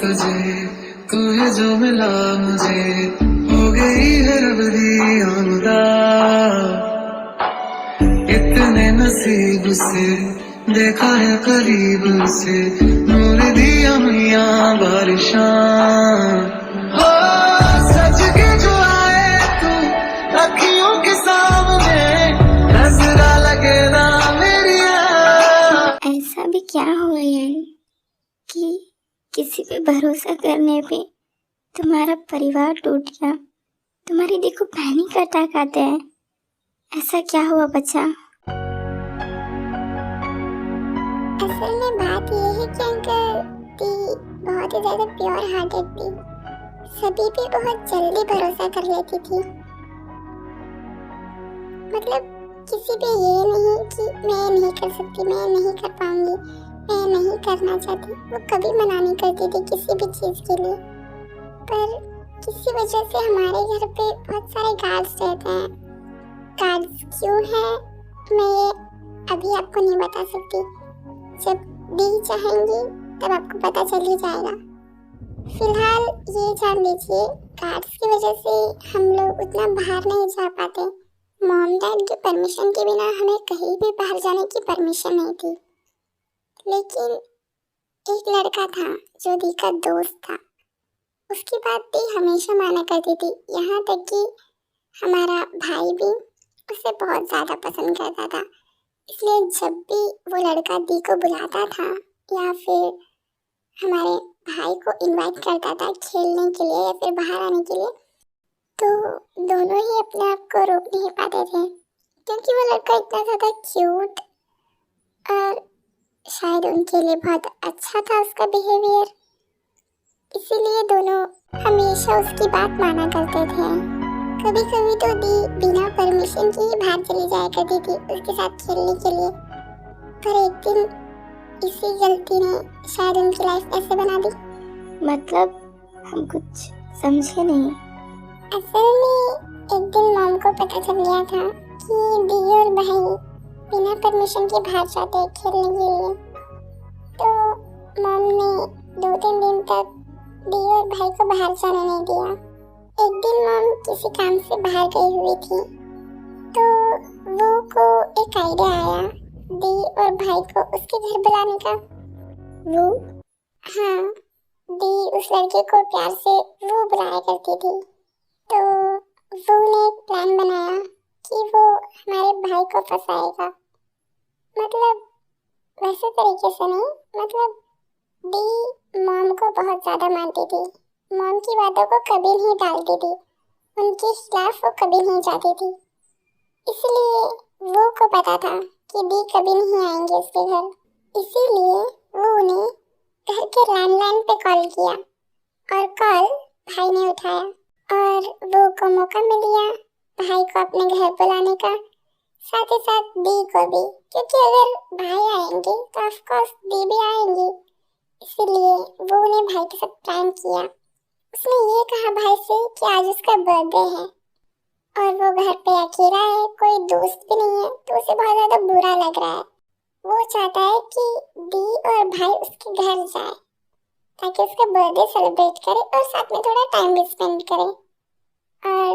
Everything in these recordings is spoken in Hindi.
तुझे, तू है जो मिला मुझे, हो गई है रब दी आमदा। इतने नसीब से देखा है करीब से, नूर दिया मियां बारिशां। हो सज के जो आए तू अखियों के सामने, नजरा लगे ना मेरी। ऐसा भी क्या हुआ यार कि किसी पे भरोसा करने पे तुम्हारा परिवार टूट गया, तुम्हारी देखो पैनिक अटैक आते हैं। ऐसा क्या हुआ बच्चा? असल में बात ये है कि अंकल दी बहुत ही ज्यादा प्योर हार्टेड थी, सभी पे बहुत जल्दी भरोसा कर लेती थी। मतलब किसी पे ये नहीं कि मैं नहीं कर सकती, मैं नहीं कर पाऊंगी, मैं नहीं करना चाहती, वो कभी मना नहीं करती थी किसी भी चीज के लिए। पर किसी वजह से हमारे घर पे बहुत सारे गार्ड्स रहते हैं। गार्ड्स क्यों है मैं ये अभी आपको नहीं बता सकती, जब दी चाहेंगी तब आपको पता चल ही जाएगा। फिलहाल ये जान लीजिए गार्ड्स की वजह से हम लोग उतना बाहर नहीं जा पाते। मॉम डैड की परमिशन के बिना हमें कहीं भी बाहर जाने की परमिशन नहीं थी। लेकिन एक लड़का था जो दी का दोस्त था, उसकी बात दी हमेशा माना करती थी, यहाँ तक कि हमारा भाई भी उसे बहुत ज़्यादा पसंद करता था। इसलिए जब भी वो लड़का दी को बुलाता था या फिर हमारे भाई को इनवाइट करता था खेलने के लिए या फिर बाहर आने के लिए, तो दोनों ही अपने आप को रोक नहीं पाते थे, क्योंकि वो लड़का इतना ज़्यादा क्यूट और शायद उनके लिए बहुत अच्छा था उसका बिहेवियर। इसीलिए दोनों हमेशा उसकी बात माना करते थे। कभी कभी तो दी बिना परमिशन के ही बाहर चली जाया करती थी उसके साथ खेलने के लिए। पर एक दिन इसी गलती ने शायद उनकी लाइफ ऐसे बना दी। मतलब हम कुछ समझे नहीं। असल में एक दिन मॉम को पता चल गया था कि दी और भाई बिना परमिशन के बाहर जाते हैं खेलने के लिए। तो मॉम ने 2-3 दिन तक दी और भाई को बाहर जाने नहीं दिया। एक दिन मॉम किसी काम से बाहर गई हुई थी, तो वो को एक आइडिया आया दी और भाई को उसके घर बुलाने का। वो हाँ, दी उस लड़के को प्यार से वो बुलाया करती थी। तो वो ने एक प्लान बनाया कि वो हमारे भाई को फंसाएगा। मतलब वैसे तरीके से नहीं, मतलब दी मॉम को बहुत ज़्यादा मानती थी, मॉम की बातों को कभी नहीं टालती थी, उनके खिलाफ वो कभी नहीं जाती थी। इसलिए वो को पता था कि दी कभी नहीं आएंगे उसके घर, इसीलिए वो उन्हें घर के लैंडलाइन पे कॉल किया और कॉल भाई ने उठाया और वो को मौका मिल गया भाई को अपने घर बुलाने का, साथ ही साथ दी को भी, क्योंकि अगर भाई आएंगे तो ऑफ कोर्स दी भी आएंगी। इसलिए वो उन्हें भाई के साथ प्लान किया। उसने ये कहा भाई से कि आज उसका बर्थडे है और वो घर पे अकेला है, कोई दोस्त भी नहीं है, तो उसे बहुत ज़्यादा बुरा लग रहा है। वो चाहता है कि दी और भाई उसके घर जाए ताकि उसका बर्थडे सेलिब्रेट करे और साथ में थोड़ा टाइम भी स्पेंड करे। और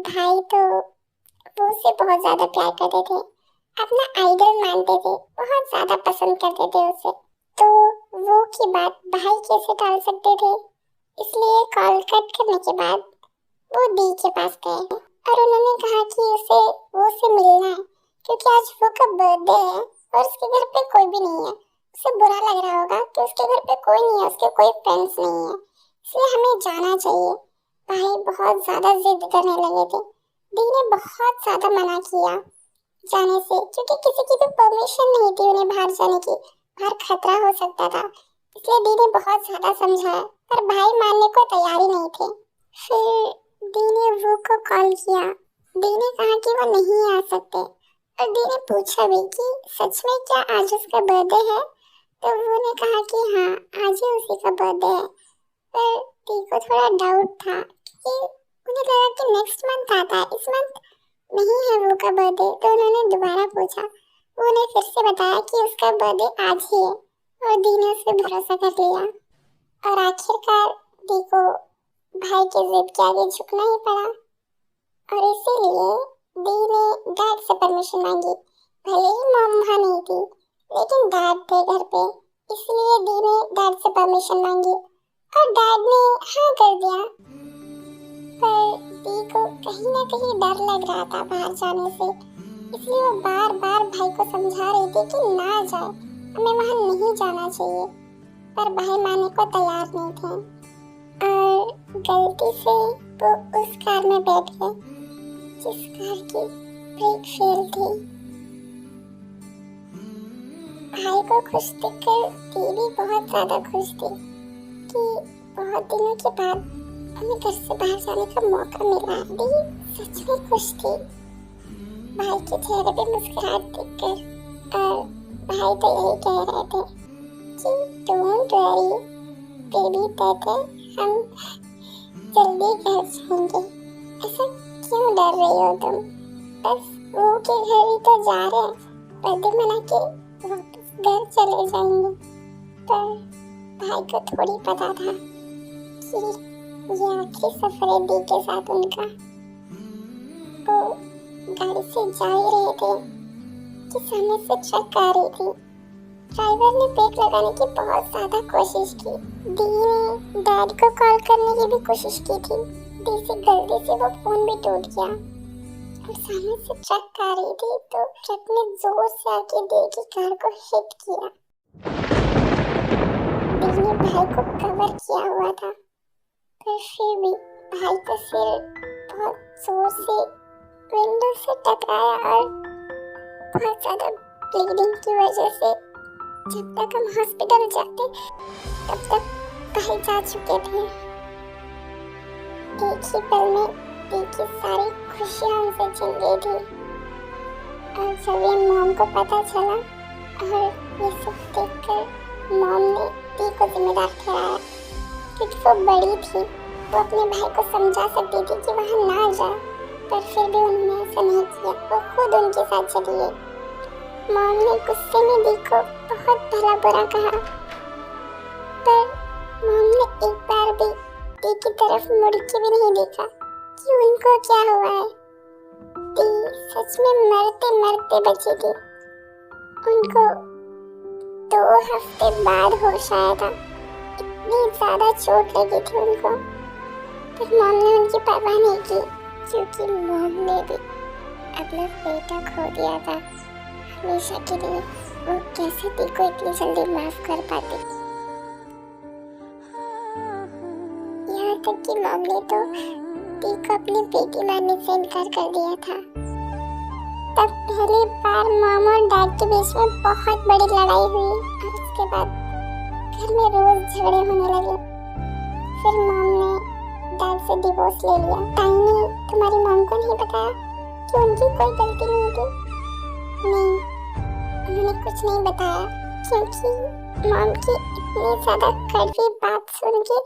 भाई तो वो उसे बहुत ज़्यादा प्यार करते थे, अपना आइडल मानते थे, बहुत ज़्यादा पसंद करते थे उसे। तो वो की बात भाई कैसे टाल सकते थे, इसलिए कॉल कट करने के बाद वो दी के पास गए और उन्होंने कहा कि वो से मिलना है, क्योंकि आज वो का बर्थडे है और उसके घर पे कोई भी नहीं है। उसे बुरा लग रहा होगा कि उसके घर पे कोई नहीं है, उसके कोई फ्रेंड्स नहीं है, इसलिए हमें जाना चाहिए। भाई बहुत ज़्यादा जिद करने लगे थे। दी ने बहुत ज़्यादा मना किया जाने से, क्योंकि किसी की भी परमिशन नहीं थी उन्हें बाहर जाने की, बाहर खतरा हो सकता था। इसलिए दी ने बहुत ज़्यादा समझाया, पर भाई मानने को तैयार ही नहीं थे। फिर दी ने वो को कॉल किया। दी ने कहा कि वो नहीं आ सकते और दी ने पूछा भी कि सच में क्या आज उसका बर्थडे है, तो वो ने कहा कि हाँ आज ही उसी का बर्थडे है। पर दी को थोड़ा डाउट था कि उन्हें लगा कि नेक्स्ट मंथ आता है, इस मंथ नहीं है वो का बर्थडे। तो उन्होंने दोबारा पूछा, वो उन्हें फिर से बताया कि उसका बर्थडे आज ही है और दी ने उस पर भरोसा कर लिया। और आखिरकार दी को भाई की जिद के आगे झुकना ही पड़ा और इसीलिए दी ने डैड से परमिशन मांगी। भले ही मॉम वहाँ नहीं थी लेकिन डैड थे घर पे, इसलिए दी ने डैड से परमिशन मांगी और डैड ने हाँ कर दिया। पर दी को कहीं ना कहीं डर लग रहा था बाहर जाने से, इसलिए वो बार बार भाई को समझा रही थी कि ना जाए, हमें वहाँ नहीं जाना चाहिए। पर भाई मानने को तैयार नहीं थे और गलती से वो उस कार में बैठ गए जिस कार की ब्रेक फेल थी। भाई को खुश देखकर दी भी बहुत ज्यादा खुश थी कि बहुत दिनों के बाद हमें घर से बाहर जाने का मौका मिला। दी सच में खुश थी भाई के चेहरे पे मुस्कुराहट देखकर। और भाई तो यही कह रहे थे कि डोंट वरी बेबी बेटे, हम जल्दी घर जाएंगे, ऐसा क्यों डर रही हो तुम, बस वो के घर ही तो जा रहे हैं, बर्थडे मना के वापस घर चले जाएंगे। पर भाई को थोड़ी पता था कि ये आखिरी सफर है दी के साथ उनका। वो गाड़ी से जा ही रहे थे कि सामने से ट्रक आ रही थी। ड्राइवर ने ब्रेक लगाने की बहुत ज्यादा कोशिश की। दी ने डैड को कॉल करने की भी कोशिश की थी। दी से गलती से वो फोन भी टूट गया और सामने से ट्रक आ रही थी तो ट्रक ने जोर से आके दी की कार को हिट किया। दी ने भाई को कवर किया हुआ था पर फिर भी भाई का सिर बहुत जोर से विंडो से टकराया और बहुत ज्यादा ब्लीडिंग की वजह से जब तक हम हॉस्पिटल जाते तब तक भाई जा चुके थे। एक ही पल में दी की सारी खुशियां उनसे छिन गई थी और जब ये मॉम को पता चला और ये सब देखकर मॉम ने दी को जिम्मेदार ठहराया क्योंकि वो बड़ी थी, वो अपने भाई को समझा सकती थी कि वहाँ ना जाए, पर फिर भी उन्होंने ऐसा नहीं किया, वो खुद उनके साथ चली गई। मॉम ने गुस्से में दी को बहुत भला बुरा कहा पर मॉम ने एक बार भी दी की तरफ मुड़ के भी नहीं देखा कि उनको क्या हुआ है। दी सच में मरते मरते बची थी। उनको 2 हफ्ते बाद होश आया था, इतनी ज्यादा चोट लगी थी उनको, पर मॉम ने उनकी परवाह नहीं की क्योंकि मॉम ने भी अपना बेटा खो दिया था हमेशा के लिए। वो कैसे दी को इतनी जल्दी माफ कर पाती। यहाँ तक कि मॉम ने तो दी को अपनी बेटी मानने से इनकार कर दिया था। तब पहली बार मॉम और डैड के बीच में बहुत बड़ी लड़ाई हुई और उसके बाद घर में रोज झगड़े होने लगे। फिर मॉम ने डैड से डिवोर्स ले लिया। ताई ने तुम्हारी मॉम को नहीं बताया कि उनकी कोई गलती नहीं थी? नहीं, उन्होंने कुछ नहीं बताया क्योंकि मॉम की इतनी ज्यादा कड़वी बात सुन के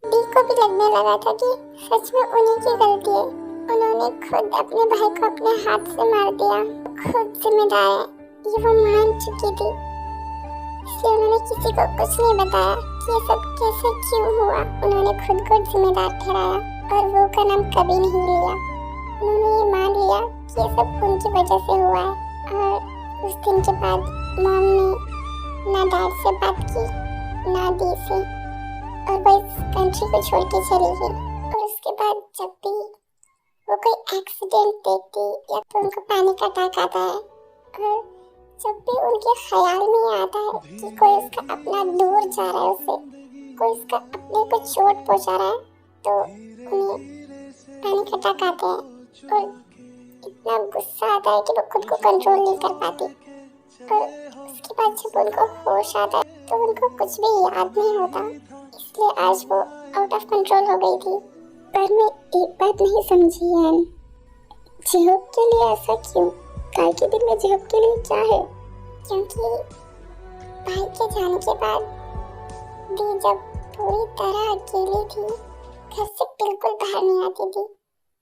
दी को भी लगने लगा था कि सच में उन्हीं की गलती है। उन्होंने खुद अपने भाई को अपने हाथ से मार दिया, खुद जिम्मेदार है, ये वो मान चुकी थी। इसलिए उन्होंने किसी को कुछ नहीं बताया कि ये सब कैसे क्यों हुआ। उन्होंने खुद को जिम्मेदार ठहराया और वो का नाम कभी नहीं लिया। उन्होंने ये मान लिया कि ये सब उनकी वजह से हुआ है। और उस दिन के बाद मॉम ने ना डैड से बात की ना दी से, और वो इस कंट्री को छोड़ के चली गई। और उसके बाद जब भी वो कोई एक्सीडेंट देखती या तो उनको पैनिक अटैक आता है, और जब भी उनके ख्याल में आता है कि कोई उसका अपना दूर जा रहा है उससे, कोई उसका अपने को चोट पहुंचा रहा है, तो उन्हें पैनिक अटैक आते हैं और इतना गुस्सा आता है कि वो खुद को कंट्रोल नहीं कर पाती। और उसके बाद जब उनको होश आता है तो उनको कुछ भी याद नहीं होता। इसलिए आज वो आउट ऑफ कंट्रोल हो गई थी। पर मैं एक बात नहीं समझी यान, जिहोब के लिए ऐसा क्यों? कल के दिन में जिहोब के लिए क्या है? क्योंकि भाई के जाने के बाद दी जब पूरी तरह अकेली थी, घर से बिल्कुल बाहर नहीं आती थी,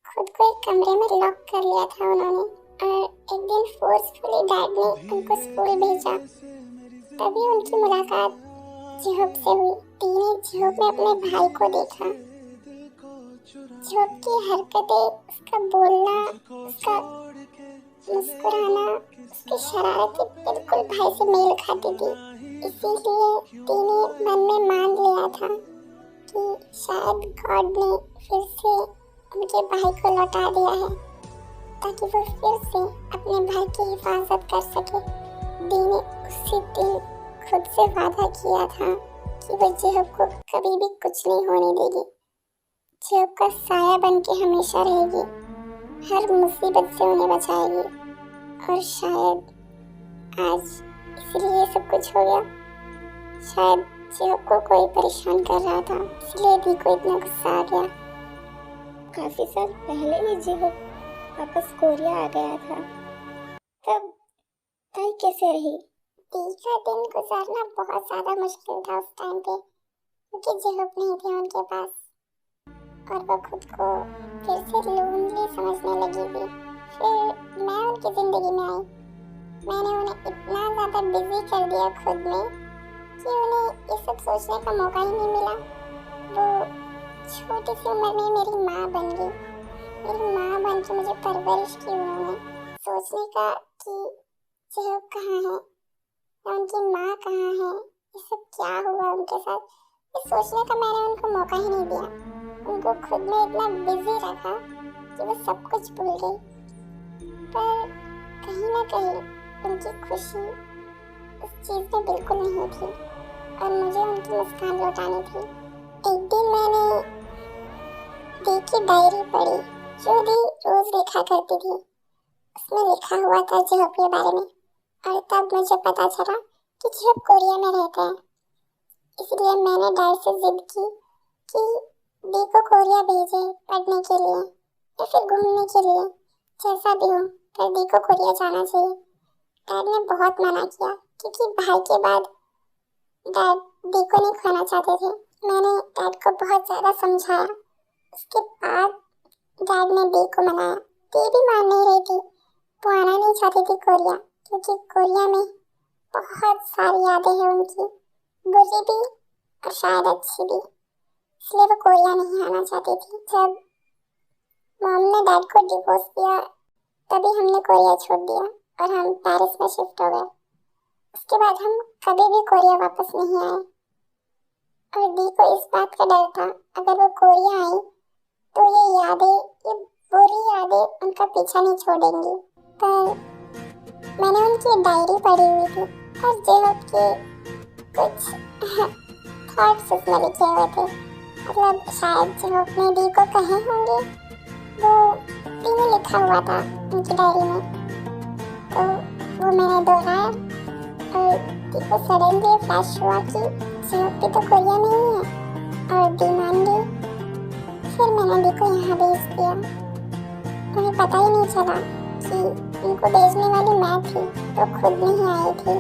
खुद को एक कमरे में लॉक कर लिया था उन्होंने। और एक दिन फोर्सफुली डैड ने उनको स्कूल भेजा, तभी उनकी मुलाकात जिहोप से हुई। दी ने जिहोप में अपने भाई को देखा। जिहोप की हरकतें, उसका बोलना, उसका मुस्कुराना, उसकी शरारतें बिल्कुल भाई से मेल खाती थी। इसीलिए दी ने मन में मान लिया था कि शायद गॉड ने फिर से उनके भाई को लौटा दिया है ताकि वो फिर से अपने भाई की हिफाजत कर सके। दी ने उसी दिन खुद से वादा किया था कि वो जिहोप को कभी भी कुछ नहीं होने देगी, जिहोप का साया बन के हमेशा रहेगी, हर मुसीबत से उन्हें बचाएगी। और शायद आज इसलिए ये सब कुछ हो गया। शायद जिहोप को कोई परेशान कर रहा था, इसलिए दी को इतना गुस्सा आ गया। काफी साल पहले ही जिहोप वापस कोरिया आ गया था। तब ताई कैसे रही? दी का दिन गुजारना बहुत ज्यादा मुश्किल था उस टाइम पे, क्योंकि जिहोप नहीं थे उनके पास और वो खुद को फिर से लोनली समझने लगी थी। फिर मैं उनकी जिंदगी में आई। मैंने उन्हें इतना ज्यादा बिजी कर दिया खुद में कि उन्हें ये सब सोचने का मौका ही नहीं मिला। वो छोटी सी उम्र में मेरी माँ बन गई। मेरी माँ बन के मुझे परवरिश की उन्होंने। सोचने का कि जिहोप कहाँ है या उनकी माँ कहाँ है, ये सब क्या हुआ उनके साथ, ये सोचने का मैंने उनको मौका ही नहीं दिया। उनको खुद में इतना बिजी रखा कि वो सब कुछ भूल गई। पर कहीं ना कहीं उनकी खुशी उस चीज़ में बिल्कुल नहीं थी और मुझे उनकी मुस्कान लौटानी थी। एक दिन मैंने दी की डायरी पढ़ी जो दी रोज लिखा करती थी। उसमें लिखा हुआ था जिहोप के बारे में और तब मुझे पता चला कि जिहोप कोरिया में रहते हैं। इसलिए मैंने डैड से जिद की कि दी को कोरिया भेजे पढ़ने के लिए या फिर घूमने के लिए, जैसा भी हो पर दी को कोरिया जाना चाहिए। डैड ने बहुत मना किया क्योंकि भाई के बाद डैड दी को नहीं खोना चाहते थे। मैंने डैड को बहुत ज़्यादा समझाया। उसके बाद डैड ने दी को मनाया। दी भी मान नहीं रही थी। वो आना नहीं चाहती थी कोरिया क्योंकि कोरिया में बहुत सारी यादें हैं उनकी, बुरी भी और शायद अच्छी भी, इसलिए वो कोरिया नहीं आना चाहती थी। जब मॉम ने डैड को डिवोर्स दिया तभी हमने कोरिया छोड़ दिया और हम पेरिस में शिफ्ट हो गए। उसके बाद हम कभी भी कोरिया वापस नहीं आए और दी को इस बात का डर था अगर वो कोरिया आई तो ये यादें, ये बुरी यादें उनका पीछा नहीं छोड़ेंगी। पर मैंने उनकी डायरी पढ़ी हुई थी और जिहोप के कुछ थॉट्स उसमें लिखे हुए थे। मतलब शायद जिहोप ने दी को कहे होंगे, वो दी ने लिखा हुआ था उनकी डायरी में। तो वो मैंने दोहराया और दी को सडनली फ्लैश हुआ कि जिहोप भी तो कोरिया में ही है और दी मान गई। फिर मैंने दी को यहाँ भेज दिया। उन्हें पता ही नहीं चला कि उनको भेजने वाली मैं थी, तो खुद नहीं आई थी।